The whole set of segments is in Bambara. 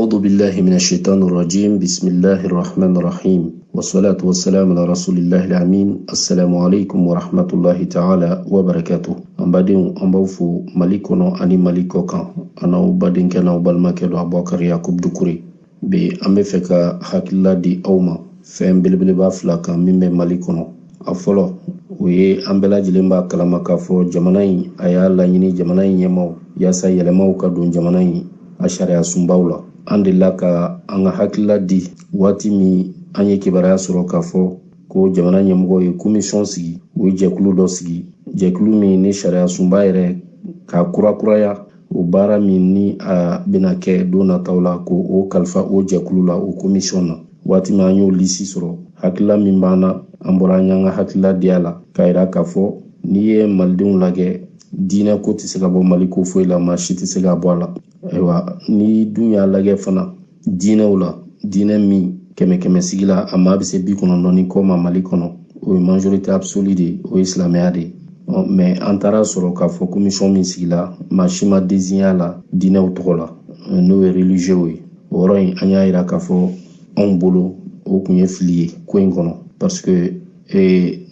أعوذ بالله من الشيطان الرجيم بسم الله الرحمن الرحيم والصلاة والسلام على رسول الله الأمين السلام عليكم ورحمة الله تعالى وبركاته أمبادين أمبوفو ماليكونو أني ماليكوكا أنا أبادين كنا أبالماكيدو أبوكر يعقوب دكوري بي أمبفكا حكلا دي أوما فهم بلبلبا فلاكا ميمي ماليكونو أفولو ويه أمبلا جلمبا كلامكا فو جماناي أيالا يني جماناي يمو ياسا يلمو كدون جماناي ashariya sunbaw an delila ka an ka hakilila di waati min an ye kibaruya sɔrɔ k'a fɔ ko jamana ɲɛmɔgɔ ye commission sigi o ye jɛkulu dɔ sigi jɛkulu min ni sariya sunba yɛrɛ ka kurakuraya o baara min ni a bɛna kɛ don nataw la ko o kalifa o jɛkulu la o commission na waati min an y'o lisi sɔrɔ hakilila min b'an na an bɔra an y'an ka hakilila di a la k'a yira k'a fɔ n'i ye malidenw lajɛ diinɛ ko tɛ se ka bɔ mali ko foyi la maa si tɛ se ka bɔ a la ayiwa ni dun y'a lajɛ fana diinɛw la diinɛ min kɛmɛ sigi la a maa bɛ se 90 ni kɔ ma mali kɔnɔ o ye majorité absolue de o ye silamɛya de mais an taara sɔrɔ k'a fɔ commission min sigila maa si ma désigner la diinɛw tɔgɔ la n'o ye religieux ye o yɔrɔ in an y'a yira k'a fɔ anw bolo o tun ye fili ye ko in kɔnɔ parce que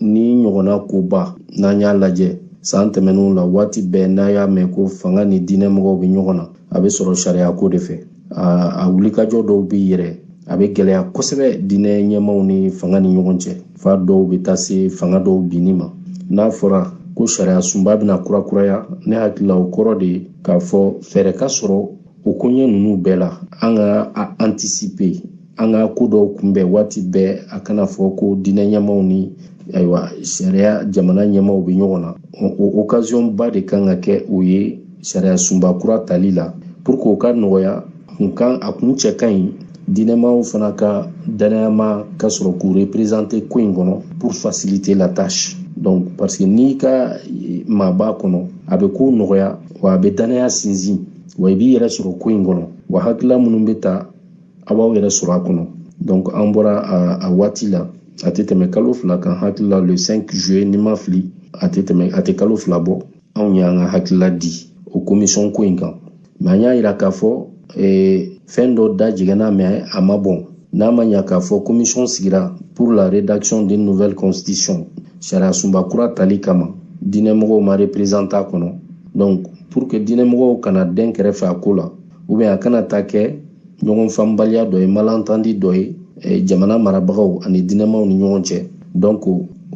ni ɲɔgɔnna koba n'an y'a lajɛ san tɛmɛnenw la waati bɛɛ n'a y'a mɛn ko fanga ni diinɛ mɔgɔw bɛ ɲɔgɔn na a bɛ sɔrɔ sariya ko de fɛ a wulikajɔ dɔw bɛ yɛrɛ a bɛ gɛlɛya kosɛbɛ diinɛ ɲɛmaw ni fanga ni ɲɔgɔn cɛ fa dɔw bɛ taa se fanga dɔw binni ma n'a fɔra ko sariya sunba bɛna kurakuraya ne hakili la o kɔrɔ de k'a fɔ fɛɛrɛ ka sɔrɔ o koɲɛ ninnu bɛɛ la an ka anticiper an ka ko dɔw kunbɛn waati bɛɛ a kana fɔ ko diinɛ ɲɛmaw ni ayiwa sariya jamana ɲɛmaw bɛ ɲɔgɔn na o occasion ba de kan ka kɛ o ye sariya sunba kura tali la pour que o ka nɔgɔya a kun cɛ ka ɲi diinɛmaw fana ka danayama ka sɔrɔ k'u représenter ko in kɔnɔ pour faciliter la tâche donc parce que n'i ka maa b'a kɔnɔ a bɛ ko nɔgɔya wa a bɛ danaya sinsin wa i b'i yɛrɛ sɔrɔ ko in kɔnɔ wa hakilila minnu bɛ ta a b'aw yɛrɛ sɔrɔ a kɔnɔ donc an bɔra a waati la a tɛ tɛmɛ kalo fila kan hakilila le 5 juillet ni ma fili a tɛ kalo fila bɔ anw y'an ka hakilila di o commission ko in kan mais an y'a yira k'a fɔ fɛn dɔ da jigɛnna mais a ma bɔn n'a ma ɲa k'a fɔ commission sigira pour la rédaction d'une nouvelle constitution sariya sunba kura tali kama diinɛmɔgɔw ma représenter a kɔnɔ donc pour que diinɛmɔgɔw kana den kɛrɛfɛ a ko la ou bien a kana taa kɛ ɲɔgɔn faamubaliya dɔ ye malentendu dɔ ye jamana marabagaw ani diinɛmaw ni ɲɔgɔn cɛ donc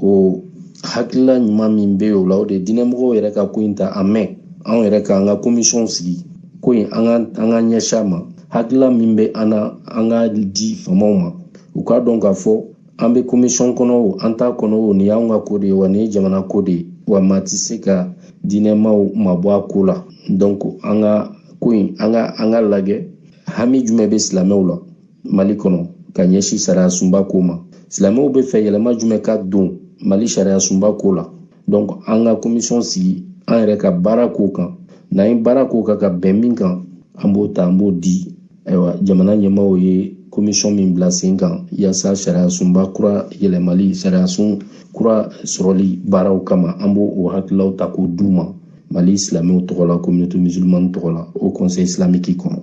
o hakilila ɲuman min bɛ o la o de diinɛmɔgɔw yɛrɛ ka ko in ta a mɛn anw yɛrɛ ka an ka commission sigi ko in an ka ɲɛsin a ma hakilila min bɛ an na an ka di famaw ma u k'a dɔn k'a fɔ an bɛ commission kɔnɔ o an t'a kɔnɔ o nin y'anw ka ko de ye wa nin ye jamana ko de ye wa maa tɛ se ka diinɛmaw mabɔ a ko la donc an ka ko in an ka lajɛ hami jumɛn bɛ silamɛw la mali kɔnɔ ka ɲɛsin sariya sunba ko ma silamɛw bɛ fɛ yɛlɛma jumɛn ka don mali sariya sunba ko la donc an ka commission sigi an yɛrɛ ka baara ko kan n'an ye baara ko kan ka bɛn min kan an b'o ta an b'o di ayiwa jamana ɲɛmaaw ye commission min bila sen kan yaasa sariya sunba kura yɛlɛmali sariya sun kura sɔrɔli baaraw kama an b'o o hakililaw ta k'o d'u ma mali silamɛw tɔgɔ la communauté musulmane tɔgɔ la o conseil islamique kɔnɔ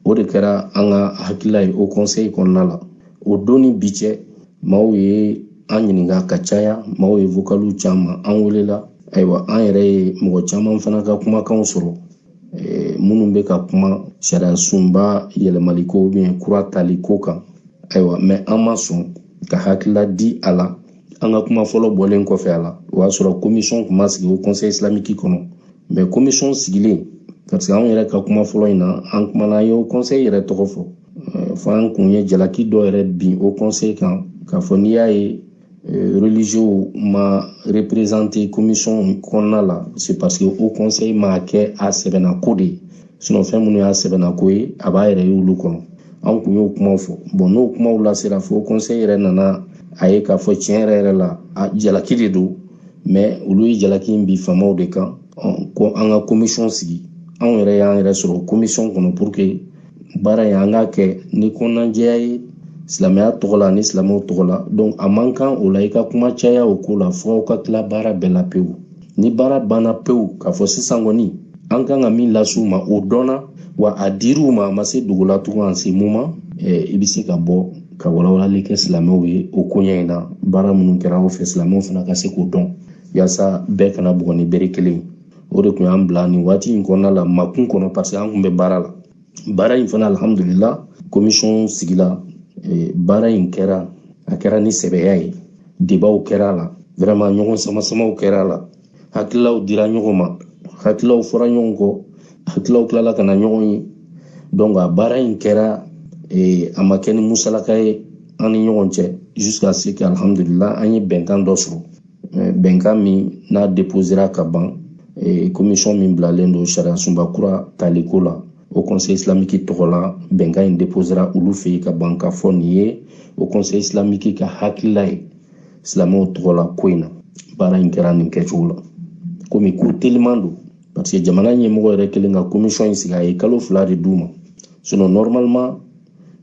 o de kɛra an ka hakilila ye o conseil kɔnɔna la o don ni bi cɛ maaw ye an ɲininka ka caya maaw ye vocaliw caman an welela ayiwa an yɛrɛ ye mɔgɔ caman fana ka kumakanw sɔrɔ minnu bɛ ka kuma sariya sunba yɛlɛmali ko ou bien kura tali ko kan ayiwa mais an ma sɔn ka hakilila di a la an ka kuma fɔlɔ bɔlen kɔfɛ a la o y'a sɔrɔ commission tun ma sigi o conseil islamique kɔnɔ mais commission sigilen parce que anw yɛrɛ ka kuma fɔlɔ in na an kumana an ye o conseil yɛrɛ tɔgɔ fɔ fo an kun ye jalaki dɔ yɛrɛ bin o conseil kan k'a fɔ n'i y'a ye religieux ma représenter commission kɔnɔna la c'est parce que o conseil ma kɛ a sɛbɛnna ko de ye sinon fɛn minnu y'a sɛbɛnna ko ye a b'a yɛrɛ ye olu kɔnɔ an kun y'o kumaw fɔ bon n'o kumaw lasera fo conseil yɛrɛ nana a ye k'a fɔ tiɲɛ yɛrɛ la a jalaki de don mais olu ye jalaki in bi famaw de kan ko an ka commission sigi anw yɛrɛ y'an yɛrɛ sɔrɔ commission kɔnɔ pour que baara in an k'a kɛ ni kɔnɔnajɛya ye silamɛya tɔgɔ la ani silamɛw tɔgɔ la donc a man kan o la i ka kuma caya o ko la fo aw ka tila baara bɛɛ la pewu ni baara banna pewu k'a fɔ sisan kɔni an kan ka min las'u ma o dɔnna wa a dir'u ma a ma se dugu la tugun en ce moment i bɛ se ka bɔ ka walawalali kɛ silamɛw ye o koɲɛ in na baara minnu kɛra aw fɛ silamɛw fana ka se k'o dɔn yaasa bɛɛ kana bugɔ ni bere kelen o de tun y'an bila nin waati in kɔnɔna la makun kɔnɔ parce que an tun bɛ baara la baara in fana alhamdulillah commission sigila baara in kɛra a kɛra ni sɛbɛya ye debaw kɛra la vraiment ɲɔgɔn samasamaw kɛra la hakililaw dira ɲɔgɔn ma hakililaw fɔra ɲɔgɔn kɔ hakililaw tilala ka na ɲɔgɔn ye donc a baara in kɛra a ma kɛ ni musalaka ye an ni ɲɔgɔn cɛ jusqu'à ce que alhamdulillah an ye bɛnkan dɔ sɔrɔ bɛnkan min n'a déposera ka ban commission min bilalen don sariya sunba kura taliko la au conseil islamique tɔgɔ la bɛnkan in déposera olu fɛ yen ka ban ka fɔ nin ye au conseil islamique ka hakilila ye silamɛw tɔgɔ la ko in na baara in kɛra nin kɛcogo la komi ko teliman don parce que jamana ɲɛmɔgɔ yɛrɛ kelen ka commission in sigi a ye kalo 2 de d'u ma sinon normalement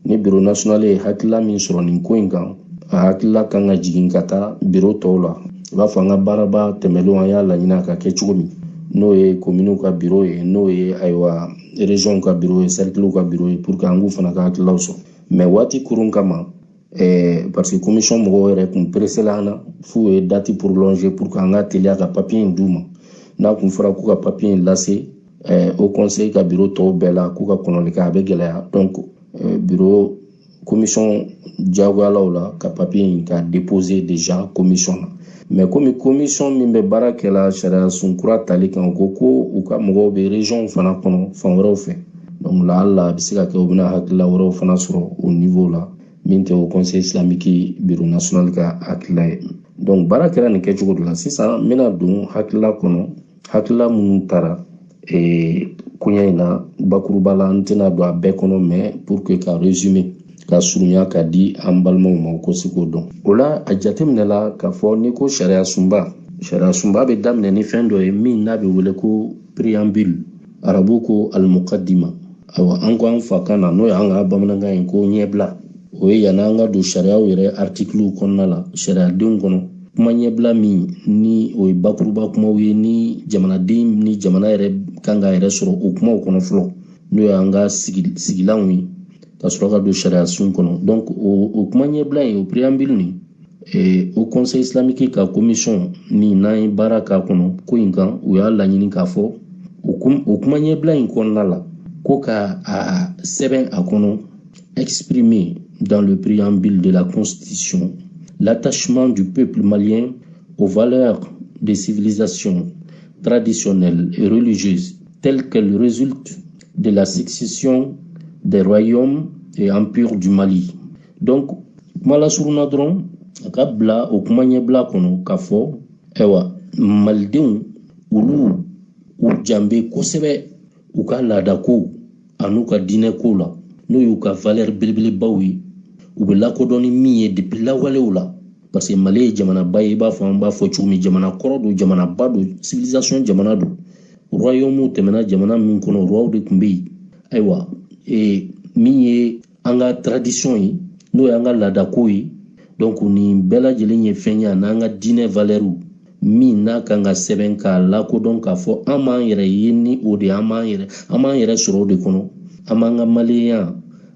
ni bureau national ye hakilila min sɔrɔ nin ko in kan a hakilila kan ka jigin ka taa bureau tɔw la i b'a fɔ an ka baaraba tɛmɛlenw an y'a laɲini a ka kɛ cogo min n'o ye communew ka bureau ye n'o ye ayiwa région ka bureau ye cerclew ka bureau ye pour que an k'u fana ka hakililaw sɔrɔ mais waati kurun kama parce que commission mɔgɔw yɛrɛ kun pressela an na f'u ye date prolonger pour que an ka teliya ka papier in d'u ma n'a kun fɔra k'u ka papier in lase au conseil ka bureau tɔw bɛɛ la k'u ka kɔnɔli kɛ a bɛ gɛlɛya donc bureau commission diyagoyalaw la ka papier in ka déposer déjà commission na mais comme commission min bɛ baara kɛla sariya sunkura tali kan ko u ka mɔgɔw bɛ région fana kɔnɔ fan wɛrɛw fɛ donc la a bɛ se ka kɛ u bɛna hakilila wɛrɛw fana sɔrɔ au niveau la min tɛ o conseil islamique bureau national ka hakilila ye donc baara kɛra nin kɛcogo de la sisan n bɛna don hakilila kɔnɔ hakilila minnu taara koɲɛ in na bakuruba la n tɛna don a bɛɛ kɔnɔ mais pour que ka résumer ka surunya ka di an balimaw ma u ko se k'o dɔn o la a jateminɛla k'a fɔ ni ko sariya sunba bɛ daminɛ ni fɛn dɔ ye min n'a bɛ wele ko préambule arabu ko al-muqaddima ayiwa an ko an fa kan na n'o ye an ka bamanankan ye ko ɲɛbila o ye yanni an ka don sariyaw yɛrɛ articles kɔnɔna la sariyadenw kɔnɔ kuma ɲɛbila min ni o ye bakuruba kumaw ye ni jamanaden ni jamana yɛrɛ kan ka yɛrɛ sɔrɔ o kumaw kɔnɔ fɔlɔ n'o ye an ka sigilanw ye ka sɔrɔ ka don sariya sun kɔnɔ donc o kuma ɲɛbila ye o préambule ni o conseil islamique ka commission ni n'an ye baara k'a kɔnɔ ko in kan u y'a laɲini k'a fɔ o kuma ɲɛbila in kɔnɔna la ko ka a sɛbɛn a kɔnɔ exprimer dans le préambule de la constitution l'attachement du peuple malien aux valeurs des civilisations traditionnelles et religieuses telles qu'elles résultent de la succession des royaumes et empires du Mali. Donc, kuma la suruna dɔrɔn a ka bila o kuma ɲɛbila kɔnɔ k'a fɔ ayiwa malidenw olu u janbe kosɛbɛ u ka laadakow an'u ka diinɛkow la n'o y'u ka valeur belebelebaw ye u bɛ lakodɔn ni min ye depuis lawalew la parce que Mali ye jamanaba ye i b'a fɔ an b'a fɔ cogo min jamana kɔrɔ don jamanaba don civilisation jamana don royaume tɛmɛna jamana min kɔnɔ roi de tun bɛ yen ayiwa min ye an ka tradition ye n'o ye an ka laadako ye donc nin bɛɛ lajɛlen ye fɛn ye n'an ka diinɛ valeur min n'a kan ka sɛbɛn k'a lakodɔn k'a fɔ an b'an yɛrɛ ye ni o de an b'an yɛrɛ sɔrɔ o de kɔnɔ an b'an ka maliyenya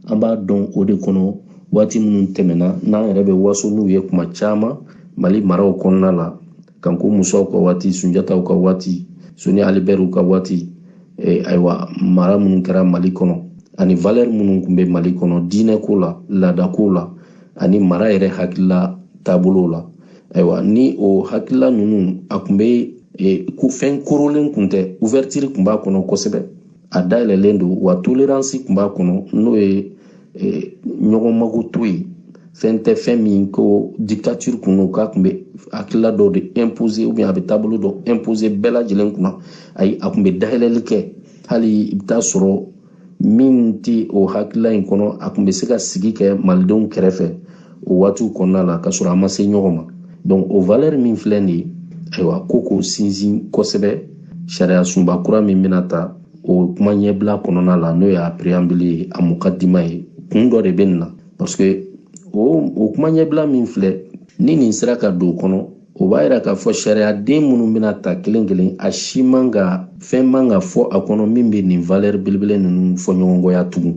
an b'a dɔn o de kɔnɔ waati minnu tɛmɛna n'an yɛrɛ bɛ waso n'u ye kuma caman Mali maraw kɔnɔna la Kanko Musaw ka waati Sunjataw ka waati Soni Ali Bɛriw ka waati ayiwa mara minnu kɛra Mali kɔnɔ ani valeur minnu kun bɛ Mali kɔnɔ diinɛko la laadako la ani mara yɛrɛ hakilila taabolo la ayiwa ni o hakilila ninnu a kun bɛ ko fɛn korolen kun tɛ ouverture kun b'a kɔnɔ kosɛbɛ a dayɛlɛlen don wa tolérance kun b'a kɔnɔ n'o ye ɲɔgɔn mago to ye fɛn tɛ fɛn min ko dictature kun no k'a kun bɛ hakilila dɔw de imposer ou bien a bɛ taabolo dɔ imposer bɛɛ lajɛlen kunna ayi a kun bɛ dayɛlɛli kɛ hali i bɛ taa sɔrɔ min tɛ o hakilila in kɔnɔ a kun bɛ se ka sigi kɛ malidenw kɛrɛfɛ o waatiw kɔnɔna la ka sɔrɔ a ma se ɲɔgɔn ma donc o valeur min filɛ nin ye ayiwa ko k'o sinsin kosɛbɛ sariya sunba kura min bɛna ta o kuma ɲɛbila kɔnɔna la n'o ye a préambule ye a mukadima ye kun dɔ de bɛ nin na parce que o kuma ɲɛbila min filɛ ni nin sera ka don o kɔnɔ o b'a yira k'a fɔ sariyaden minnu bɛna ta kelen kelen a si man ka fɛn man ka fɔ a kɔnɔ min bɛ nin valeur belebele ninnu fɔ ɲɔgɔnkɔya tugun.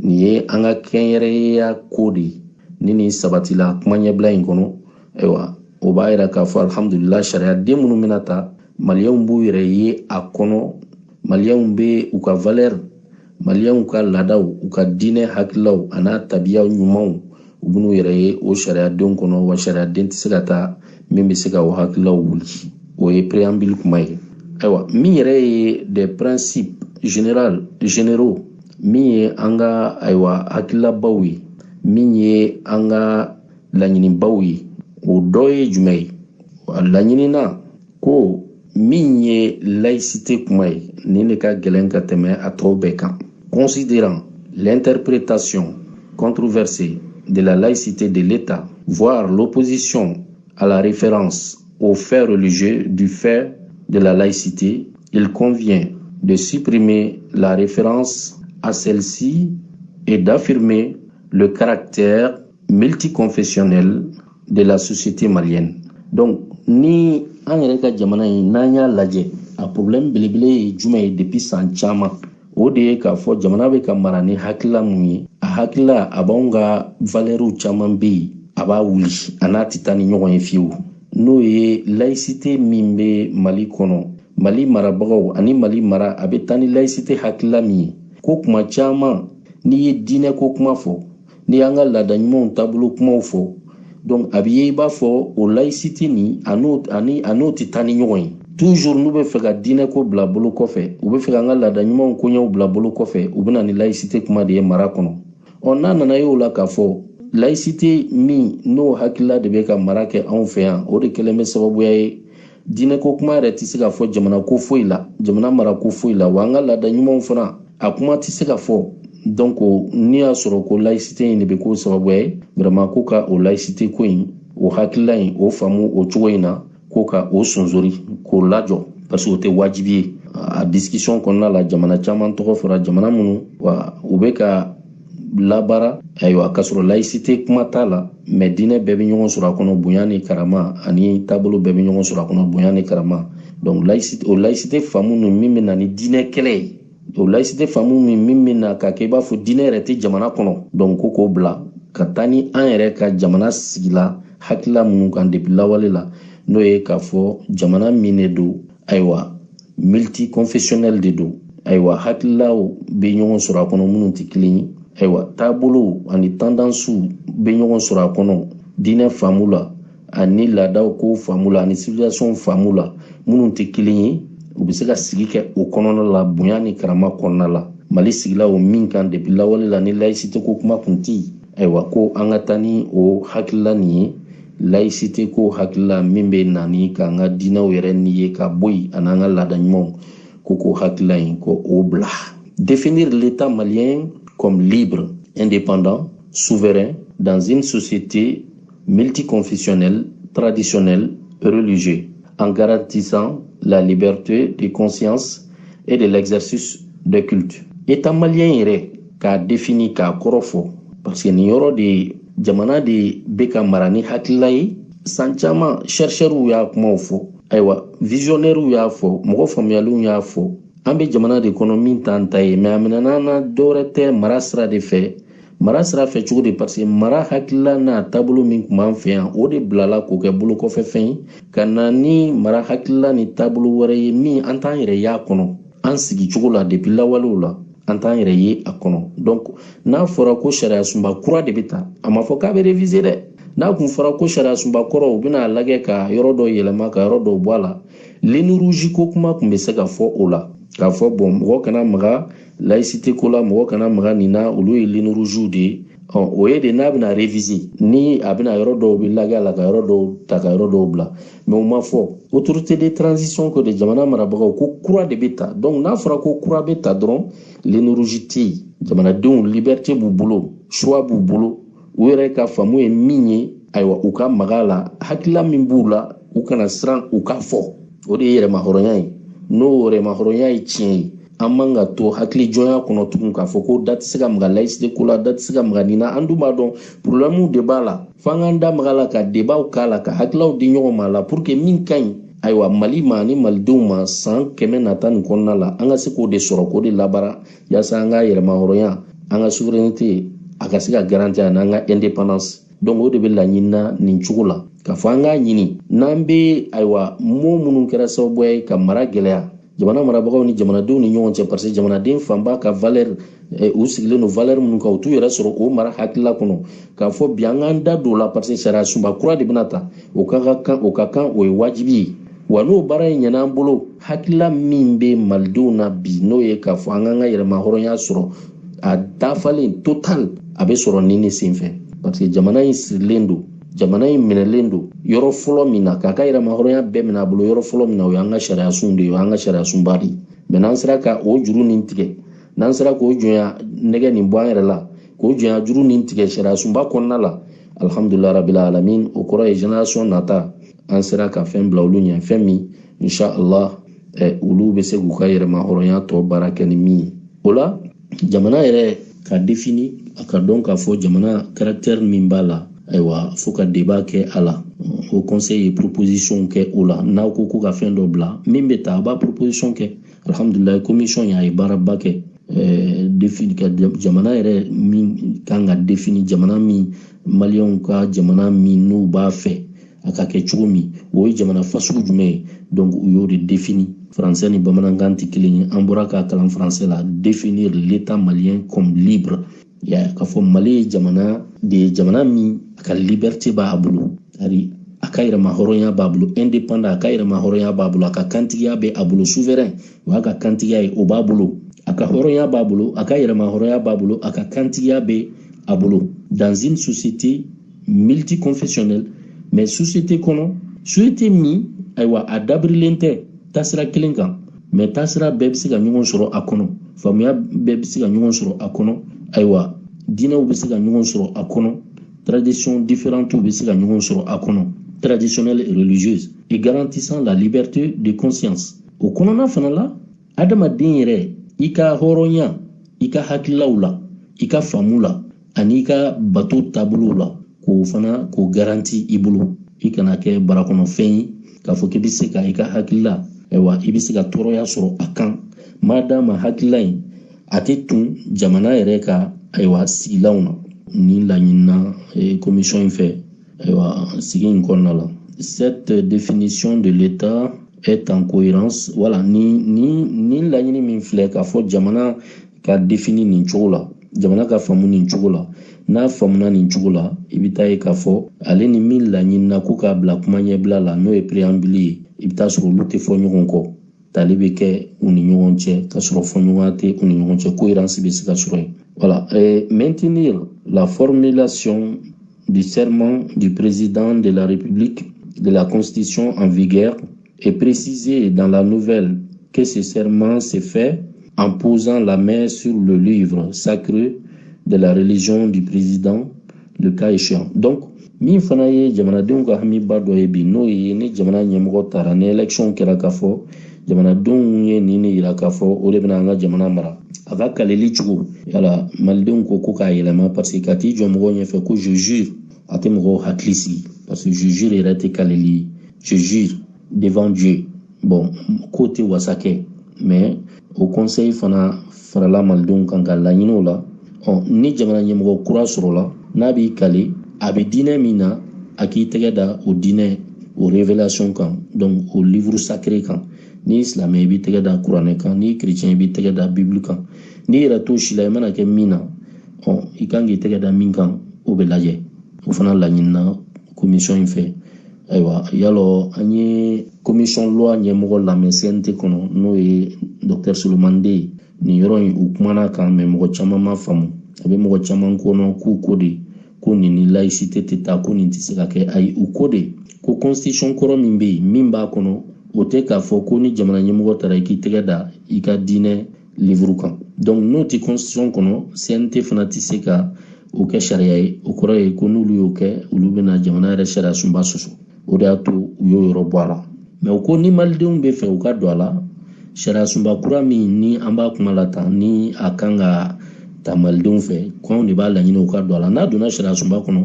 Nin ye an ka kɛnyɛrɛyeya ko de ye ni nin sabatila kuma ɲɛbila in kɔnɔ. Ayiwa o b'a yira k'a fɔ alhamdulillah sariyaden minnu bɛna ta maliyɛnw b'u yɛrɛ ye a kɔnɔ. Maliyɛnw bɛ u ka valeur, maliyɛnw ka laadaw, u ka diinɛ hakilaw a n'a tabiya ɲumanw u bɛn'u yɛrɛ ye o sariyadenw kɔnɔ, wa sariyaden tɛ se ka taa min bɛ se ka o hakilaw wuli. O ye préambule kuma ye. Ayiwa min yɛrɛ ye des principes généraux min ye an ka ayiwa hakilabaw ye, min ye an ka laɲinibaw ye, o dɔ ye jumɛn ye? A laɲinina ko min ye laïcité kuma ye nin de ka gɛlɛn ka tɛmɛ a tɔw bɛɛ kan. Considérant l'interprétation controversée de la laïcité de l'État, voire l'opposition à la référence aux faits religieux du fait de la laïcité, il convient de supprimer la référence à celle-ci et d'affirmer le caractère multiconfessionnel de la société malienne. Donc, ni an yɛrɛ ka jamana in n'an y'a lajɛ a problème belebele ye jumɛn ye depuis san caman, o de ye k'a fɔ jamana bɛ ka mara ni hakilila mun ye. A hakilila a b'anw ka valeurs caman bɛ yen a b'a wuli a n'a tɛ taa ni ɲɔgɔn ye fiyewu. N'o ye laïcité min bɛ Mali kɔnɔ, Mali marabagaw ani Mali mara a bɛ taa ni laïcité hakilila min ye. Ko kuma caman n'i ye diinɛ ko kuma fɔ, n'i y'an ka laada ɲumanw taabolo kumaw fɔ, donc a bɛ ye i b'a fɔ o laïcité nin a n'o tɛ taa ni ɲɔgɔn ye. Toujours n'u bɛ fɛ ka diinɛ ko bila bolo kɔfɛ, u bɛ fɛ k'an ka laada ɲumanw koɲɛw bila bolo kɔfɛ, u bɛ na ni laïcité kuma de ye mara kɔnɔ. N'a nana ye o la k'a fɔ laïcité min n'o hakilila de bɛ ka mara kɛ anw fɛ yan, o de kɛlen bɛ sababuya ye diinɛ ko kuma yɛrɛ tɛ se ka fɔ jamana ko foyi la, jamana mara ko foyi la, wa an ka laada ɲumanw fana a kuma tɛ se ka fɔ. Donc n'i y'a sɔrɔ ko laïcité in de bɛ k'o sababuya ye, vraiment ko ka o laïcité ko in, o hakilila in, o faamu o cogo in na, ko ka o sonsori, k'o lajɔ, parce que o tɛ wajibi ye. A discussion kɔnɔna la jamana caman tɔgɔ fɔra, jamana minnu wa u bɛ ka labaara ayiwa k'a sɔrɔ laïcité kuma t'a la, mais diinɛ bɛɛ bɛ ɲɔgɔn sɔrɔ a kɔnɔ bonya ni karama ani taabolo bɛɛ bɛ ɲɔgɔn sɔrɔ a kɔnɔ bonya ni karama. Donc o laïcité faamu ninnu min bɛ na ni diinɛ kɛlɛ ye, o laïcité faamu min bɛ na ka kɛ i b'a fɔ diinɛ yɛrɛ tɛ jamana kɔnɔ, donc ko k'o bila ka taa ni an yɛrɛ ka jamana sigila hakilila minnu kan depuis lawale la, n'o ye k'a fɔ jamana min de don ayiwa multiconfessionnel de don, ayiwa hakililaw bɛ ɲɔgɔn sɔrɔ a kɔnɔ minnu tɛ kelen ye, ayiwa taabolo ani tendances bɛ ɲɔgɔn sɔrɔ a kɔnɔ, diinɛ faamu la ani laadaw ko faamu la ani civilisation faamu la minnu tɛ kelen ye, u bɛ se ka sigi kɛ o kɔnɔna la bonya ni karama kɔnɔna la. Mali sigila o min kan depuis lawale la ni laïcité ko kuma kun tɛ yen, ayiwa ko an ka taa ni o hakilila nin ye, laïcité ko hakilila min bɛ na ni k'an ka diinɛw yɛrɛ ni ye ka bɔ yen ani an ka laada ɲumanw, ko k'o hakilila in ko o bila. Définir l'État malien comme libre, indépendant, souverain dans une société multiconfessionnelle, traditionnelle et religieuse, en garantissant la liberté de conscience et de l'exercice de culte. État malien yɛrɛ k'a défini k'a kɔrɔ fɔ, parce que nin yɔrɔ de jamana de bɛ ka mara ni hakilila ye. San caman chercheurs y'a kumaw fɔ, ayiwa visionnaires y'a fɔ, mɔgɔ faamuyaliw y'a fɔ. An bɛ jamana de kɔnɔ min t'an ta ye, mais a minɛna na dɔwɛrɛ tɛ mara sira de fɛ. Mara sira fɛ cogo di? Parce que mara hakilila n'a taabolo min kun b'an fɛ yan, o de bilala k'o kɛ bolokɔfɛfɛn ye, ka na ni mara hakilila ni taabolo wɛrɛ ye min an t'an yɛrɛ y'a kɔnɔ. An sigi cogo la depuis lawalew la, an t'an yɛrɛ ye a kɔnɔ. Donc n'a fɔra ko sariya sunba kura de bɛ ta, a ma fɔ k'a bɛ réviser dɛ. N'a kun fɔra ko sariya sunba kɔrɔ u bɛna lajɛ ka yɔrɔ dɔ yɛlɛma ka yɔrɔ dɔ bɔ a la, ligne rouge ko kuma kun bɛ se ka fɔ o la, k'a fɔ bon mɔgɔ kana maga laïcité ko la, mɔgɔ kana maga nin na, olu ye ligne rouge de ye. O ye de n'a bɛna réviser ni a bɛna yɔrɔ dɔw bɛ lajɛ a la ka yɔrɔ dɔw ta ka yɔrɔ dɔw bila, mais o ma fɔ. Autorité de transition ko de jamana marabagaw ko kura de bɛ ta, donc n'a fɔra ko kura bɛ ta dɔrɔn ligne rouge tɛ yen, jamanadenw liberté b'u bolo, choix b'u bolo, u yɛrɛ ka faamu ye min ye, ayiwa u ka maga a la, hakilila min b'u la u kana siran u ka fɔ, o de ye yɛrɛmahɔrɔnya ye. N'o yɛrɛmahɔrɔnya ye tiɲɛ ye, amanga to hakli joya kono tukun ka foko date sega mga laïcité kula date sega mga nina andu ma don problème de bala fanganda magala ka débat kala ka haklaw di nyogo mala pour que min kagne aywa mali mani maldenw ma san kɛmɛ nata nin kɔnɔna la an ka se k'o de sɔrɔ k'o de labara yaasa an ka yɛrɛmahɔrɔnya an ka souveraineté a ka se ka garanti an n'an ka indépendance donc o de bɛ laɲinina nin cogo la k'a fɔ an k'a ɲini n'an bɛ aywa mo minnu kɛra sababu ye ka mara gɛlɛya jamana marabagaw ni jamanadenw ni ɲɔgɔn cɛ parce que jamanaden fanba ka valeur u sigilen don valeur minnu kan u t'u yɛrɛ sɔrɔ o mara hakilila kɔnɔ k'a fɔ bi an k'an da don o la parce que sariya sunba kura de bɛna ta o ka kan o ye wajibi ye wa n'o baara in ɲɛna an bolo hakilila min bɛ malidenw na bi n'o ye k'a fɔ an k'an ka yɛrɛmahɔrɔnya sɔrɔ a dafalen total a bɛ sɔrɔ nin de senfɛ parce que jamana in sirilen don jamana in minɛlen don yɔrɔ fɔlɔ min na k'a ka yɛrɛmahɔrɔnya bɛɛ minɛ a bolo yɔrɔ fɔlɔ min na o y'an ka sariya sun de ye o y'an ka sariya sunba de ye mɛ n'an sera ka o juru nin tigɛ n'an sera k'o jɔnya nɛgɛ nin bɔ an yɛrɛ la k'o jɔnya juru nin tigɛ sariya sunba kɔnɔna la alhamdulilayi rabbil alamin o kɔrɔ ye génération nata an sera ka fɛn bila olu ɲɛ fɛn min inshallah olu bɛ se k'u ka yɛrɛmahɔrɔnya tɔ baara kɛ ni min ye o la jamana yɛrɛ ka défini a ka dɔn k'a fɔ jamana caractère min b'a la ayiwa fo ka débat kɛ a la o conseil ye proposition kɛ o la n'aw ko ko ka fɛn dɔ bila min bɛ ta a b'a proposition kɛ alhamdulilayi commission y'a ye baaraba kɛ défini ka jamana yɛrɛ min kan ka défini jamana min maliyɛnw ka jamana min n'u b'a fɛ a ka kɛ cogo min o ye jamana fasugu jumɛn ye donc u y'o de défini français ni bamanankan tɛ kelen ye an bɔra k'a kalan français la définir l'état malien comme libre ya k'a fɔ mali ye jamana de ye jamana min a ka liberté b'a bolo ari a ka yɛrɛmahɔrɔnya b'a bolo indépendant a ka yɛrɛmahɔrɔnya b'a bolo a ka kantigiya bɛ a bolo souverain o y'a ka kantigiya ye o b'a bolo a ka hɔrɔnya b'a bolo a ka yɛrɛmahɔrɔnya b'a bolo a ka kantigiya bɛ a bolo dans une société multiconfessionnelle mais société kɔnɔ société min ayiwa a dabirilen tɛ taasira kelen kan mais taasira bɛɛ bɛ se ka ɲɔgɔn sɔrɔ a kɔnɔ faamuya bɛɛ bɛ se ka ɲɔgɔn sɔrɔ a kɔnɔ ayiwa diinɛw bɛ se ka ɲɔgɔn sɔrɔ a kɔnɔ tradition différentes bɛ se ka ɲɔgɔn sɔrɔ a kɔnɔ traditionnelle et religieuse et garantissant la liberté de conscience o kɔnɔna fana la adamaden yɛrɛ i ka hɔrɔnya i ka hakililaw la i ka faamu la ani i ka bato taabolow la k'o fana k'o garanti i bolo i kana kɛ barakɔnɔfɛn ye k'a fɔ k'i bɛ se ka i ka hakilila ayiwa i bɛ se ka tɔɔrɔya sɔrɔ a kan madama hakilila in a tɛ tun jamana yɛrɛ ka ayiwa sigilanw na ni laɲinina commission in fɛ ayiwa sigi in kɔnɔna la cette définition de l'état est en cohérence voilà ni laɲini min filɛ k'a fɔ jamana ka défini nin cogo la jamana ka faamu nin cogo la n'a faamuna nin cogo la i bɛ taa ye k'a fɔ ale ni min laɲinina ko k'a bila kuma ɲɛbila la n'o ye préambule ye i bɛ taa sɔrɔ olu tɛ fɔ ɲɔgɔn kɔ tali bɛ kɛ u ni ɲɔgɔn cɛ ka sɔrɔ fɔɲɔgɔnya tɛ u ni ɲɔgɔn cɛ cohérence bɛ se ka sɔrɔ yen voilà maintenir la formulation du serment du président de la République de la Constitution en vigueur et préciser dans la nouvelle que ce serment s'est fait en posant la main sur le livre sacré de la religion du président, le cas échéant. Donc, min fana ye jamanadenw ka hamiba dɔ ye bi n'o ye ni jamana ɲɛmɔgɔ taara ni élection kɛra k'a fɔ jamanadenw ye nin de yira k'a fɔ o de bɛna an ka jamana mara a ka kaleli cogo yala malidenw ko k'a yɛlɛma parce que ka t'i jɔ mɔgɔw ɲɛfɛ ko je jure a tɛ mɔgɔw hakili sigi parce que je jure yɛrɛ tɛ kaleli je jure devant Dieu bon k'o tɛ wasa kɛ mais o conseil fana farala malidenw kan ka laɲiniw la ni jamana ɲɛmɔgɔ kura sɔrɔla n'a b'i kale a bɛ diinɛ min na a k'i tɛgɛ da o diinɛ o révélation kan donc o livre sacré kan ni silamɛ i b'i tɛgɛ da kuranɛ kan ni chrétien i b'i tɛgɛ da bible kan ni yɛrɛ t'o si la i mana kɛ min na i kan k'i tɛgɛ da min kan o bɛ lajɛ o fana laɲinina commission in fɛ ayiwa yalɔ an ye commission loi ɲɛmɔgɔ lamɛn CNT kɔnɔ n'o ye docteur Solomani ye nin yɔrɔ in u kumana kan mais mɔgɔ caman ma faamu a bɛ mɔgɔ caman kɔnɔ k'u ko de ko nin ni laïcité tɛ taa ko nin tɛ se ka kɛ ayi u ko de ko constitution kɔrɔ min bɛ yen min b'a kɔnɔ o tɛ k'a fɔ ko ni jamana ɲɛmɔgɔ taara i k'i tɛgɛ da i ka diinɛ livre kan donc n'o tɛ constitution kɔnɔ CNT fana tɛ se ka o kɛ sariya ye o kɔrɔ ye ko n'olu y'o kɛ olu bɛna jamana yɛrɛ sariya sunba sɔsɔ o de y'a to u y'o yɔrɔ bɔ a la mais o ko ni malidenw bɛ fɛ u ka don a la sariya sunba kura min ni an b'a kuma la tan ni a kan ka ta malidenw fɛ kɔn de b'a laɲini o ka don a la n'a donna sariya sunba kɔnɔ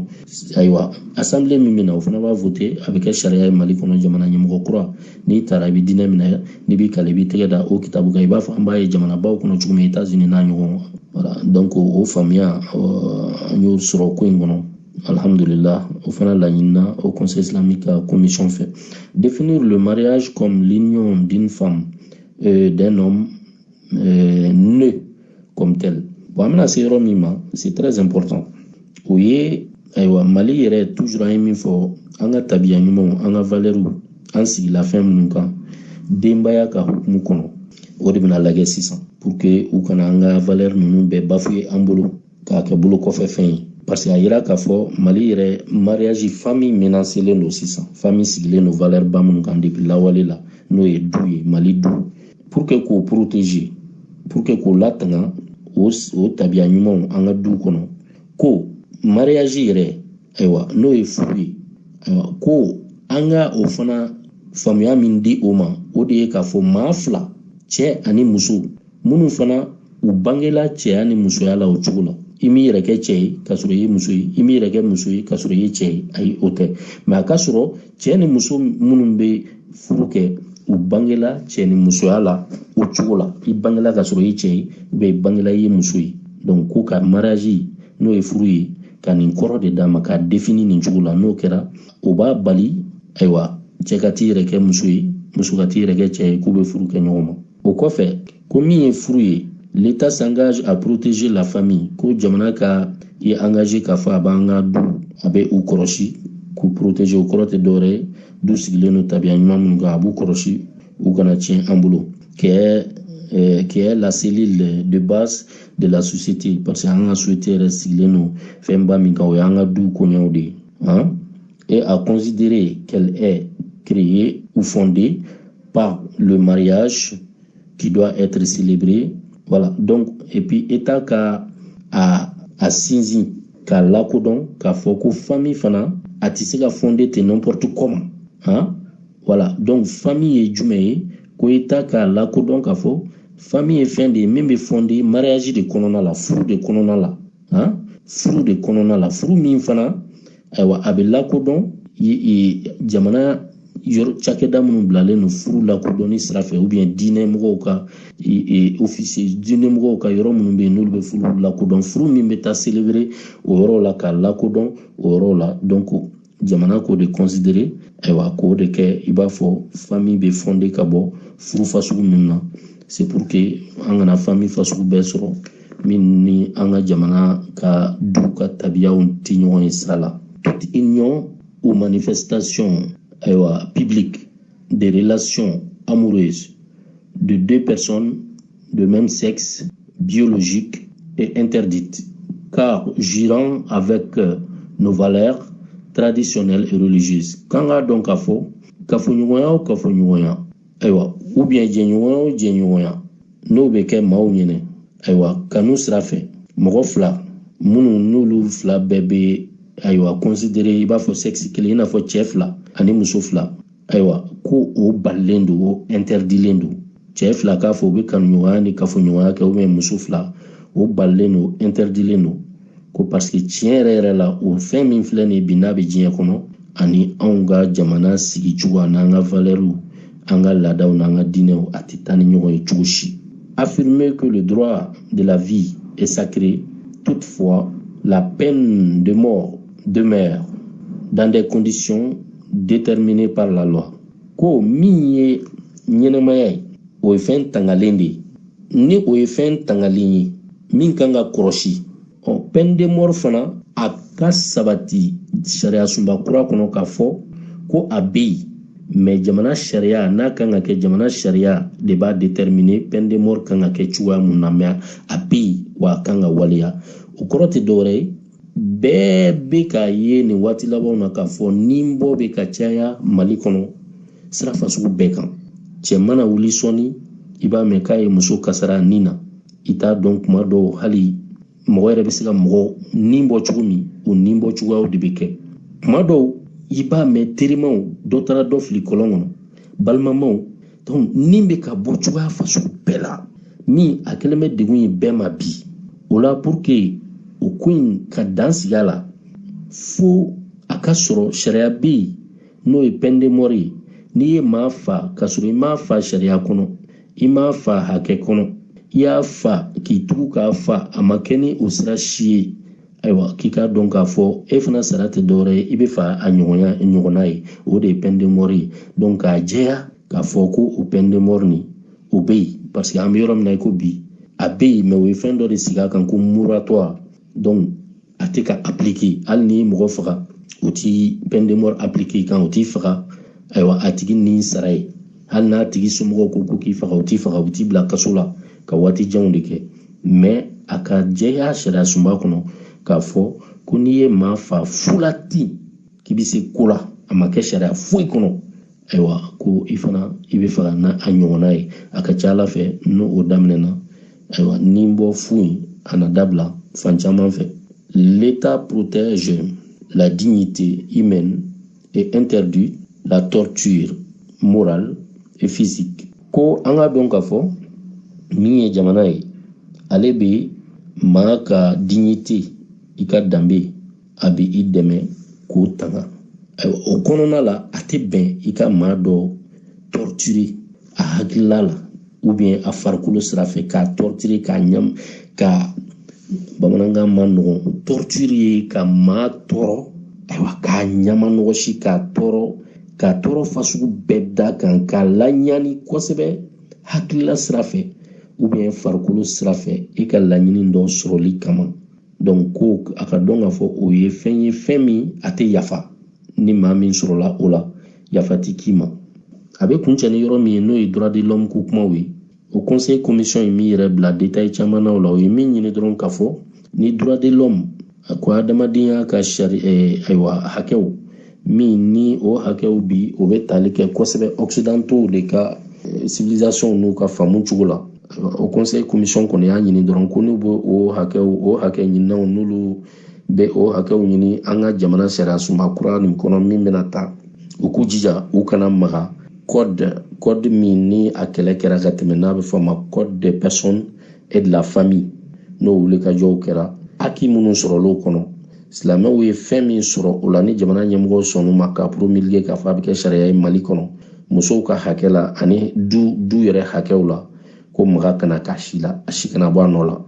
ayiwa assemblée min bɛ na o fana b'a voter a bɛ kɛ sariya ye Mali kɔnɔ jamana ɲɛmɔgɔ kura n'i taara i bɛ diinɛ minɛ n'i b'i kale i b'i tɛgɛ da o kitabu kan i b'a fɔ an b'a ye jamanabaw kɔnɔ cogo min États-Unis n'a ɲɔgɔn voilà donc o faamuya an y'o sɔrɔ ko in kɔnɔ alhamdulillah au fana laɲinina au conseil islamique à commission fait définir le mariage comme l'union d'une femme d'un homme né comme tel. Bon, c'est très important. Oui, Mali yɛrɛ toujours an ye min fɔ an ka tabiya ɲumanw an ka valeur an sigila fɛn minnu kan denbaya ka hukumu kɔnɔ o de bɛna lajɛ sisan pour que u kana an ka valeur ninnu bɛɛ bafouer an bolo k'a kɛ bolo kɔfɛ fɛn ye parce que a yira k'a fɔ Mali yɛrɛ mariage famille menacelen don sisan famille sigilen don valeur ba minnu kan depuis lawale la n'o ye du ye Mali du pour que k'o protéger pour que k'o latanga o tabiya ɲumanw an ka du kɔnɔ ko mariage yɛrɛ ayiwa n'o ye furu ye ayiwa ko an ka o fana faamuya min di o ma o de ye k'a fɔ maa fila cɛ ani muso minnu fana u bangela cɛya ni musoya la o cogo la i m'i yɛrɛ kɛ cɛ ye k'a sɔrɔ i ye muso ye i m'i yɛrɛ kɛ muso ye k'a sɔrɔ i ye cɛ ye ayi o tɛ mais a ka sɔrɔ cɛ ni muso minnu bɛ furu kɛ u bangela cɛ ni musoya la o cogo la i bangela k'a sɔrɔ i ye cɛ ye ou bien i bangela i ye muso ye donc ko ka mariage n'o ye furu ye ka nin kɔrɔ de d'a ma k'a définir nin cogo la n'o kɛra o b'a bali ayiwa cɛ ka t'i yɛrɛ kɛ muso ye muso ka t'i yɛrɛ kɛ cɛ ye k'u bɛ furu kɛ ɲɔgɔn ma o kɔfɛ ko min ye furu ye l'État s'engage à protéger la famille ko jamana ka i engagé k'a fɔ a b'an ka du a bɛ u kɔlɔsi k'u protéger o kɔrɔ tɛ dɔwɛrɛ ye du sigilen don tabiya ɲuman minnu kan a b'u kɔlɔsi u kana tiɲɛ an bolo qui est la cellule de base de la société parce que an ka société yɛrɛ sigilen don fɛnba min kan o y'an ka du koɲɛw de ye et à considérer qu'elle est créée ou fondée par le mariage qui doit être célébré. Voilà, donc, et puis, État a sinzi, k'a lakodon, k'a fɔ ko famille fana, a ti se ka fondé te n'importe comment. Voilà, donc, famille ye jumɛn ye, ko État k'a lakodon k'a fɔ, famille ye fɛn de ye min bɛ fondé mariage de kɔnɔna la, furu de kɔnɔna la. Furu de kɔnɔna la, furu min fana, ayiwa, a bɛ lakodɔn, jamana cakɛda minnu bilalen no furu lakodɔnni sira fɛ ou bien diinɛ mɔgɔw ka officier diinɛ mɔgɔw ka yɔrɔ minnu bɛ yen n'olu bɛ furu lakodɔn furu min bɛ taa célébrer o yɔrɔ la k'a lakodɔn o yɔrɔ la donc jamana k'o de considérer ayiwa k'o de kɛ i b'a fɔ famille bɛ fondé ka bɔ furu fasugu minnu na c'est pour que an kana famille fasugu bɛɛ sɔrɔ min ni an ka jamana ka du ka tabiyaw tɛ ɲɔgɔn ye sira la toute union ou manifestation publique des relations amoureuses de deux personnes de même sexe biologique est interdite car jurant avec nos valeurs traditionnelles et religieuses. Quand on a donc kafoɲɔgɔnya o kafoɲɔgɔnya ayiwa ou bien jɛɲɔgɔnya o jɛɲɔgɔnya n'o bɛ kɛ maaw ɲɛna ayiwa kanu sira fɛ mɔgɔ fila minnu n'olu fila bɛɛ bɛ ayiwa considérer i b'a fɔ sexe kelen i n'a fɔ cɛ fila ani muso fila ayiwa ko o balilen don o interdilen don cɛ fila k'a fɔ u bɛ kanuɲɔgɔnya ni kafoɲɔgɔnya kɛ ou bien muso fila o balilen don interdilen don ko parce que tiɲɛ yɛrɛ yɛrɛ la o fɛn min filɛ nin ye bi n'a bɛ diɲɛ kɔnɔ ani anw ka jamana sigicogo n'an ka valeurs an ka laadaw n'an ka diinɛw a tɛ taa ni ɲɔgɔn ye cogo si. Affirmer que le droit de la vie est sacré, toutefois la peine de mort demeure dans des conditions déterminées par la loi. Ko min ye ɲɛnɛmaya ye o ye fɛn tangalen de ye ni o ye fɛn tangalen ye min kan ka kɔlɔsi peine de mort fana a ka sabati sariya sunba kura kɔnɔ k'a fɔ ko a bɛ yen mais jamana sariya n'a kan ka kɛ jamana sariya de b'a déterminer peine de mort kan ka kɛ cogoya mun na mais a bɛ yen wa a kan ka waleya o kɔrɔ tɛ dɔwɛrɛ ye bɛɛ bɛ k'a ye nin waati labanw na k'a fɔ ni bɔ bɛ ka caya Mali kɔnɔ sira fasugu bɛɛ kan cɛ mana wuli sɔnni i b'a mɛn k'a ye muso kasara nin na i t'a dɔn kuma dɔw hali mɔgɔ yɛrɛ bɛ se ka mɔgɔ nin bɔ cogo min o nin bɔ cogoyaw de bɛ kɛ kuma dɔw i b'a mɛn terimaw dɔ taara dɔ fili kɔlɔn kɔnɔ balimamaw donc nin bɛ ka bɔ cogoya faso bɛɛ la min a kɛlen bɛ degun in bɛɛ ma bi o la pour que o ko in ka dan sigi a la fo a ka sɔrɔ sariya bɛ yen n'o ye peine de mort ye n'i ye maa fa ka sɔrɔ i m'a fa sariya kɔnɔ i m'a fa hakɛ kɔnɔ i y'a fa k'i tugu k'a fa a ma kɛ ni o sira si ye ayiwa k'i k'a dɔn k'a fɔ e fana sara tɛ dɔwɛrɛ ye i bɛ fa a ɲɔgɔnna ye o de ye peine de mort ye donc k'a jɛya k'a fɔ ko o peine de mort nin o bɛ yen parce que an bɛ yɔrɔ min na i ko bi a bɛ yen mais o ye fɛn dɔ de sigi a kan ko moratoire donc a tɛ ka appliquer hali ni mɔgɔ faga o ti peine de mort appliquer kan o t'i faga ayiwa a tigi ni sara ye hali n'a tigi somɔgɔw ko k'i faga o t'i faga o t'i bila kaso la ka waati janw de kɛ mais a ka jɛya sariya sunba kɔnɔ k'a fɔ ko n'i ye maa fa fula ten k'i bɛ se ko la a ma kɛ sariya foyi kɔnɔ ayiwa ko i fana i bɛ faga n'a a ɲɔgɔnna ye a ka ca ala fɛ n'o o daminɛna ayiwa ni bɔ fu in a na dabila fan caman fɛ l'État protège la dignité humaine et interdit la torture morale et physique ko an ka dɔn k'a fɔ min ye jamana ye ale bɛ maa ka dignité i ka danbe a bɛ i dɛmɛ k'o tanga o kɔnɔna la a tɛ bɛn i ka maa dɔ torturer a hakilila la ou bien a farikolo sira fɛ k'a torturer k'a ɲam ka bamanankan ma nɔgɔn torture ye ka maa tɔɔrɔ ayiwa k'a ɲama nɔgɔsi k'a tɔɔrɔ fasugu bɛɛ da kan k'a laɲani kosɛbɛ hakilila sira fɛ ou bien farikolo sira fɛ i ka laɲini dɔ sɔrɔli kama donc ko a ka dɔn k'a fɔ o ye fɛn min a tɛ yafa ni maa min sɔrɔla o la yafa tɛ k'i ma a bɛ kuncɛ ni yɔrɔ min ye n'o ye droit de l'homme ko kumaw ye o conseil commission ye min yɛrɛ bila détail caman na o la o ye min ɲini dɔrɔn k'a fɔ ni droit de l'homme a ko adamadenya ka ayiwa hakɛw min ni o hakɛw bi o bɛ tali kɛ kosɛbɛ occidentaux de ka civilisation n'u ka faamu cogo la o conseil commission kɔni y'a ɲini dɔrɔn ko n'u bɛ o hakɛ ɲininaw n'olu bɛ o hakɛw ɲini an ka jamana sariya sunba kura nin kɔnɔ min bɛna ta u k'u jija u kana maga code min ni a kɛlɛ kɛra ka tɛmɛ n'a bɛ fɔ a ma code des personnes et de la famille n'o wulikajɔw kɛra haki minnu sɔrɔl'o kɔnɔ silamɛw ye fɛn min sɔrɔ o la ni jamana ɲɛmɔgɔw sɔnn'u ma k'a promulguer k'a fɔ a bɛ kɛ sariya ye Mali kɔnɔ musow ka hakɛ la ani du yɛrɛ hakɛw la ko maga kana k'a si la a si kana bɔ a nɔ la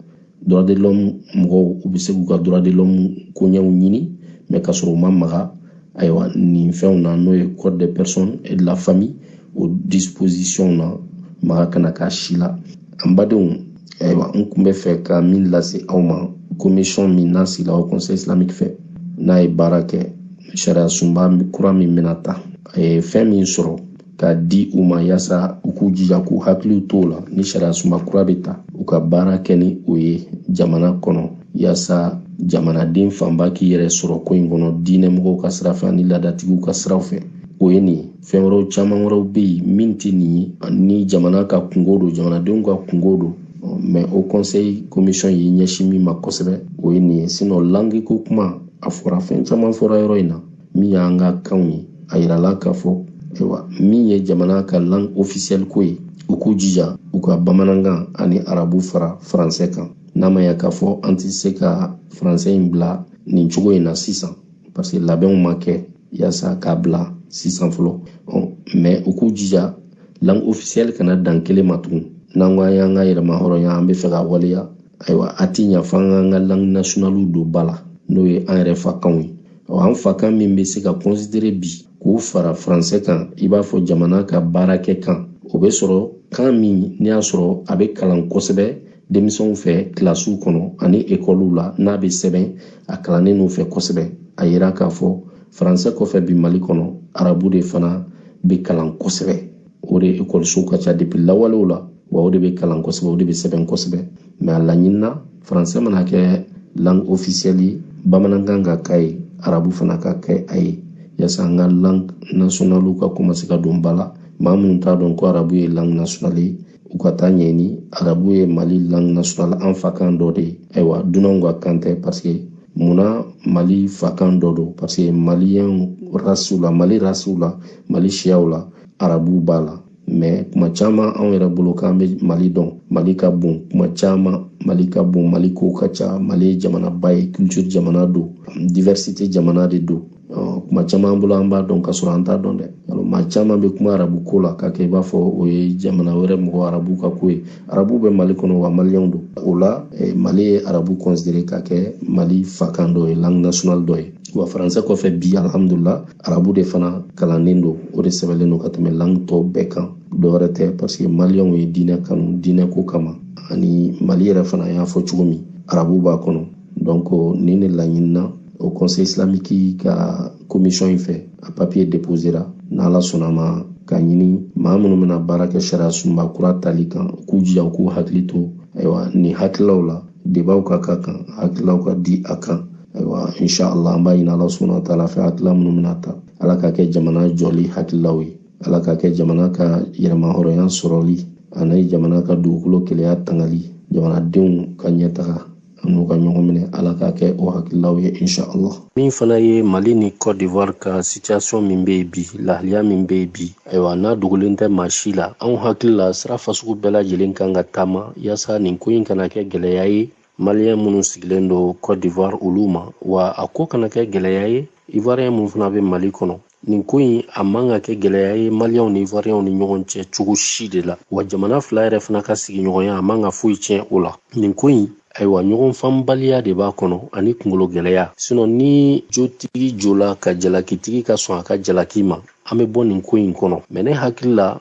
droit de l'homme mɔgɔw u bɛ se k'u ka droit de l'homme koɲɛw ɲini mais k'a sɔrɔ u ma maga ayiwa nin fɛnw na n'o ye code des personnes et de la famille o disposition na maga kana k'a si la an badenw ayiwa n kun bɛ fɛ ka min lase aw ma commission min n'a sigila o conseil islamique fɛ n'a ye baara kɛ sariya sunba kura min bɛna ta a ye fɛn min sɔrɔ k'a di u ma yaasa u k'u jija k'u hakiliw t'o la ni sariya sunba kura bɛ ta u ka baara kɛ ni o ye jamana kɔnɔ yaasa jamanaden fanba k'i yɛrɛ sɔrɔ ko in kɔnɔ diinɛmɔgɔw ka sira fɛ ani laadatigiw ka siraw fɛ o ye nin ye fɛn wɛrɛw caman wɛrɛw bɛ yen min tɛ nin ye ni jamana ka kungo don jamanadenw ka kungo don mais o conseil commission ye ɲɛsin min ma kosɛbɛ o ye nin ye sinon langue ko kuma a fɔra fɛn caman fɔra yɔrɔ in na min y'an ka kanw ye a yirala k'a fɔ ayiwa min ye jamana ka langue officielle ko ye u k'u jija u ka bamanankan ani arabu fara faransɛ kan n'a ma ya k'a fɔ an tɛ se ka faransɛ in bila nin cogo in na sisan parce que labɛnw ma kɛ yaasa k'a bila sisan fɔlɔ mais u k'u jija langue officielle kana dan kelen ma tugun n'an ko an y'an ka yɛrɛma hɔrɔnya an bɛ fɛ ka waleya ayiwa a ti ɲa fo an ka langue nationale don ba la n'o ye an yɛrɛ fakanw ye an fakan min bɛ se ka considérer bi k'u fara faransɛ kan i b'a fɔ jamana ka baarakɛ kan o bɛ sɔrɔ kan min n'i y'a sɔrɔ a bɛ kalan kosɛbɛ denmisɛnw fɛ kilasiw kɔnɔ ani ekɔliw la n'a bɛ sɛbɛn a kalannen n'u fɛ kosɛbɛ a yira k'a fɔ faransɛ kɔfɛ bi Mali kɔnɔ arabu de fana bɛ kalan kosɛbɛ o de ekɔlisow ka ca depuis lawalew la wa o de bɛ kalan kosɛbɛ o de bɛ sɛbɛn kosɛbɛ mais a laɲinina faransɛ mana kɛ langue officielle ye bamanankan ka k'a ye arabu fana ka kɛ a ye yaasa an ka langue nationale ka commencer ka don ba la maa minnu t'a dɔn ko arabu ye langue nationale ye u ka taa ɲɛɲini arabu ye Mali langue nationale an fakan dɔ de ye ayiwa dunanw ka kan tɛ parce que munna Mali fakan dɔ don parce que maliyɛn rasiw la Mali rasiw la Mali siyaw la arabu b'a la mais kuma caman anw yɛrɛ bolo k'an bɛ Mali dɔn, Mali ka bon kuma caman, Mali ka bon, Mali ko ka ca, Mali ye jamanaba ye, culture jamana don, diversité jamana de don. Kuma caman bolo an b'a dɔn ka sɔrɔ an t'a dɔn dɛ. Alors maa caman bɛ kuma arabu ko la k'a kɛ i b'a fɔ o ye jamana wɛrɛ mɔgɔ arabu ka ko ye. Arabu bɛ Mali kɔnɔ wa maliyɛnw don. O la Mali ye arabu considéré k'a kɛ Mali fakan dɔ ye, langue nationale dɔ ye. Wa faransɛ kɔfɛ bi alhamdulillah arabu de fana kalannen don, o de sɛbɛnlen don ka tɛmɛ langue tɔw bɛɛ kan. Dɔwɛrɛ tɛ parce que maliyɛnw ye diinɛ kanu, diinɛ ko kama, ani Mali yɛrɛ fana y'a fɔ cogo min arabu b'a kɔnɔ. Donc nin de laɲinina au conseil islamique ka commission in fɛ a papier déposera n'ala sɔnna ma ka ɲini maa minnu bɛna baara kɛ sariya sunba kura tali kan k'u jija k'u hakili to ayiwa nin hakililaw la debaw ka k'a kan, hakililaw ka di a kan. Ayiwa inshallah an b'a ɲini ala subhanahu wa taala fɛ hakilila minnu bɛna ta ala ka kɛ jamana jɔli hakililaw ye, ala ka kɛ jamana ka yɛrɛma hɔrɔnya sɔrɔli ani jamana ka dugukolo keleya tangali, jamanadenw ka ɲɛtaga n'u ka ɲɔgɔn minɛ ala ka kɛ o hakililaw ye inshallah. Min fana ye Mali ni Côte d'Ivoire ka situation min bɛ yen bi, lahaliya min bɛ yen bi, ayiwa n'a dogolen tɛ maa si la, anw hakili la sira fasugu bɛɛ lajɛlen kan ka taama yaasa nin ko in kana kɛ gɛlɛya ye maliyɛn minnu sigilen don Côte d'Ivoire olu ma, wa a ko kana kɛ gɛlɛya ye Ivoirien minnu fana bɛ Mali kɔnɔ. Nin ko in a man ka kɛ gɛlɛya ye maliyɛnw ni Ivoiriens ni ɲɔgɔn cɛ cogo si de la, wa jamana fila yɛrɛ fana ka sigiɲɔgɔnya a man ka foyi tiɲɛ o la. Nin ko in ayiwa ɲɔgɔn faamubaliya de b'a kɔnɔ ani kunkolo gɛlɛya, sinon ni jotigi jola ka jalakitigi ka sɔn a ka jalaki ma an bɛ bɔ nin ko in kɔnɔ. Mais ne hakili la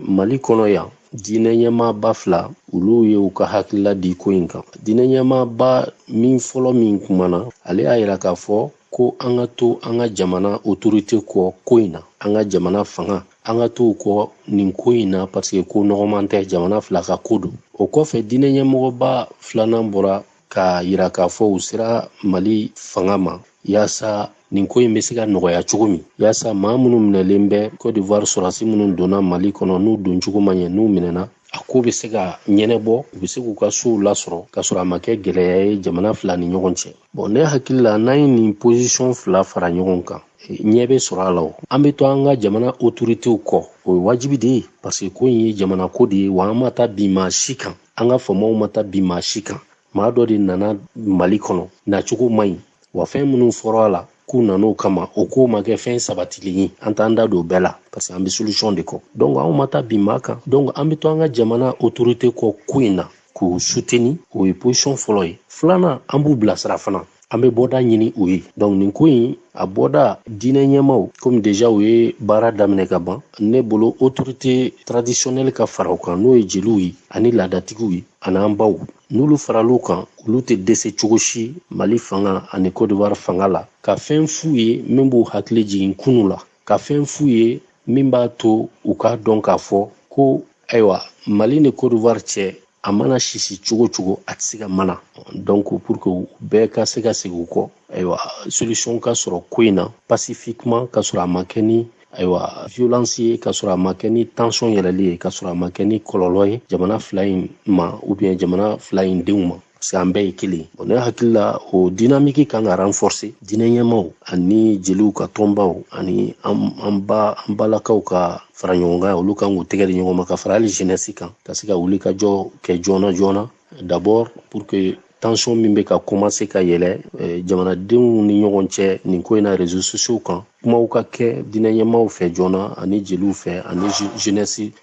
Mali kɔnɔ yan diinɛ ɲɛmaaba fila olu ye u ka hakilila di ko in kan. Diinɛ ɲɛmaaba min fɔlɔ min kumana ale y'a yira k'a fɔ ko an ka to an ka jamana autorité kɔ ko in na, an ka jamana fanga an ka to kɔ nin ko in na parce que ko nɔgɔman tɛ, jamana fila ka ko don. O kɔfɛ diinɛ ɲɛmɔgɔba filanan bɔra ka yira k'a fɔ u sera Mali fanga ma yaasa nin ko in bɛ se ka nɔgɔya cogo min, yaasa maa minnu minɛlen bɛ Côte d'Ivoire sɔrɔdasi minnu donna Mali kɔnɔ n'u don cogo ma ɲɛ, n'u minɛna a ko bɛ se ka ɲɛnɛbɔ, u bɛ se k'u ka sow lasɔrɔ ka sɔrɔ a ma kɛ gɛlɛya ye jamana fila ni ɲɔgɔn cɛ. Bon ne hakili la n'an ye nin position fila fara ɲɔgɔn kan ɲɛ bɛ sɔrɔ a la. An bɛ to an ka jamana autoritéw kɔ, o ye wajibi de ye parce que ko in ye jamana ko de ye, wa an ma taa bin maa si kan, an ka famaw ma taa bin maa si kan. Maa dɔ de nana Mali kɔnɔ nacogo man ɲi, wa fɛn minnu fɔra a la k'u nan'o kama o ko ma kɛ fɛn sabatilen ye, an t'an da don bɛɛ la parce que an bɛ solution de kɔ. Donc anw ma taa bin maa kan, donc an bɛ to an ka jamana autorité kɔ ko in na k'u soutenir, o ye position fɔlɔ ye. Filanan an b'u bilasira fana, an bɛ bɔda ɲini u ye. Donc nin ko in a bɔda diinɛ ɲɛmaw comme déjà u ye baara daminɛ ka ban, ne bolo autorité traditionnelle ka fara u kan n'o ye jeliw ye ani laadatigiw ye ani an baw. N'olu faral'u kan olu tɛ dɛsɛ cogo si Mali fanga ani Côte d'Ivoire fanga la ka fɛn f'u ye min b'u hakili jigin kunu la, ka fɛn f'u ye min b'a to u k'a dɔn k'a fɔ ko ayiwa Mali ni Côte d'Ivoire cɛ a mana sisi cogo cogo a tɛ se ka mana. Donc pour que bɛɛ ka se ka segin u kɔ, ayiwa solution ka sɔrɔ ko in na pacifiquement ka sɔrɔ a ma kɛ ni ayiwa violence ye, ka sɔrɔ a ma kɛ ni tension yɛlɛli ye, ka sɔrɔ a ma kɛ ni kɔlɔlɔ ye jamana fila in ma ou bien jamana fila in denw ma, parce que an bɛɛ ye kelen. Bon ne hakili la o dynamique kan ka renforcer, diinɛ ɲɛmaw ani jeliw ka tɔnbaw ani an balakaw ka fara ɲɔgɔn kan, olu kan k'u tɛgɛ di ɲɔgɔn ma ka fara hali jeunesse kan ka se ka wuli ka jɔ kɛ joona joona, d'abord pour que tension min bɛ ka commencer ka yɛlɛ jamanadenw ni ɲɔgɔn cɛ nin ko in na réseaux sociaux kan, kumaw ka kɛ diinɛ ɲɛmaw fɛ joona ani jeliw fɛ ani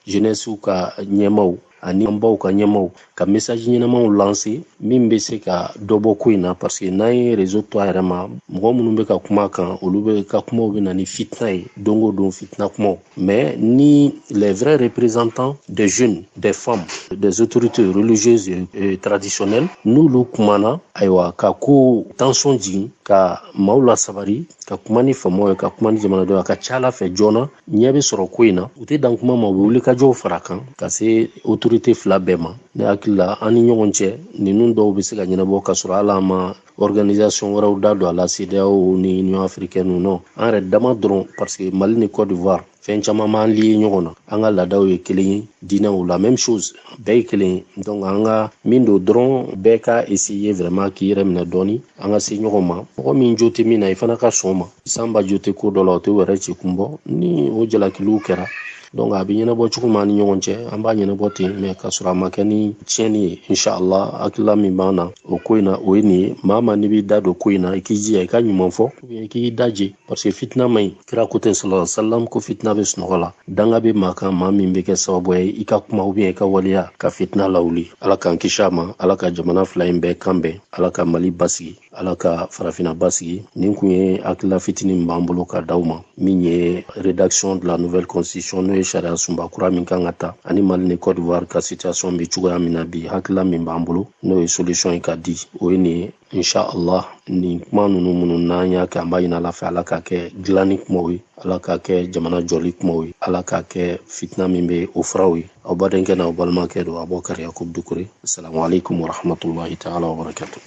jeunesse ka ɲɛmaw ani an baw ka ɲɛmaw ka message ɲɛnamaw lancer min bɛ se ka dɔ bɔ ko in na, parce que n'an ye réseau to a yɛrɛ ma mɔgɔ minnu bɛ ka kuma kan olu bɛ ka kumaw bɛ na ni fitina ye don o don, fitina kumaw. Mais ni les vrais représentants des jeunes, des femmes, des autorités religieuses et traditionnelles n'olu kumana ayiwa ka ko tension jigin ka maaw lasabari ka kuma ni famaw ye ka kuma ni jamanadenw a ka ca Ala fɛ joona ɲɛ bɛ sɔrɔ ko in na, u tɛ dan kuma ma, u bɛ wuli ka jɔw fara kan ka se autorité fila bɛɛ ma. Ne hakili la an ni ɲɔgɔn cɛ ninnu dɔw bɛ se ka ɲɛnabɔ ka sɔrɔ hali an ma organisation wɛrɛw da don a la, CEDEAO ni Union africaine non, an yɛrɛ dama dɔrɔn parce que Mali ni Côte d'Ivoire fɛn caman m'an lié ɲɔgɔn na, an ka laadaw ye kelen ye, diinɛw la même chose, bɛɛ ye kelen ye. Donc an ka min don dɔrɔn bɛɛ ka essayer vraiment k'i yɛrɛ minɛ dɔɔni, an ka se ɲɔgɔn ma. Mɔgɔ min jo tɛ min na i fana ka sɔn o ma, sanba jo tɛ ko dɔ la o tɛ wɛrɛ ci kun bɔ. Ni o jalakiliw kɛra donc a bɛ ɲɛnabɔ cogo min ni ɲɔgɔn cɛ an b'a ɲɛnabɔ ten mais ka sɔrɔ a ma kɛ ni tiɲɛni ye inshallah hakilila min b'an na o ko in na o ye nin ye maa ma n'i b'i da don ko in na i k'i jija i ka ɲuman fɔ i k'i daje parce que fitina man ɲi kira ko ten sallallahu alaihi wasallam ko fitina bɛ sunɔgɔ la danga bɛ maa kan maa min bɛ kɛ sababu ye i ka kuma ou bien i ka waleya ka fitina lawuli ala k'an kisi a ma ala ka jamana fila in bɛɛ kan bɛn ala ka Mali basigi ala ka farafina basigi nin kun ye hakilila fitinin min b'an bolo ka d'aw ma min ye rédaction de la nouvelle constitution n'o ye sariya sunba kura min kan ka ta ani Mali ni Côte d'Ivoire ka situation bɛ cogoya min na bi hakilila min b'an bolo n'o ye solution ye ka di o ye nin ye inshallah nin kuma ninnu minnu n'an y'a kɛ an b'a ɲini ala fɛ ala k'a kɛ dilanni kumaw ye ala k'a kɛ jamana jɔli kumaw ye ala k'a kɛ fitina min bɛ o furaw ye aw badenkɛ n'aw balimakɛ don a bɔ kariya ko dukure assalamu alaikum wa rahmatullahi ta'ala wa barakatuh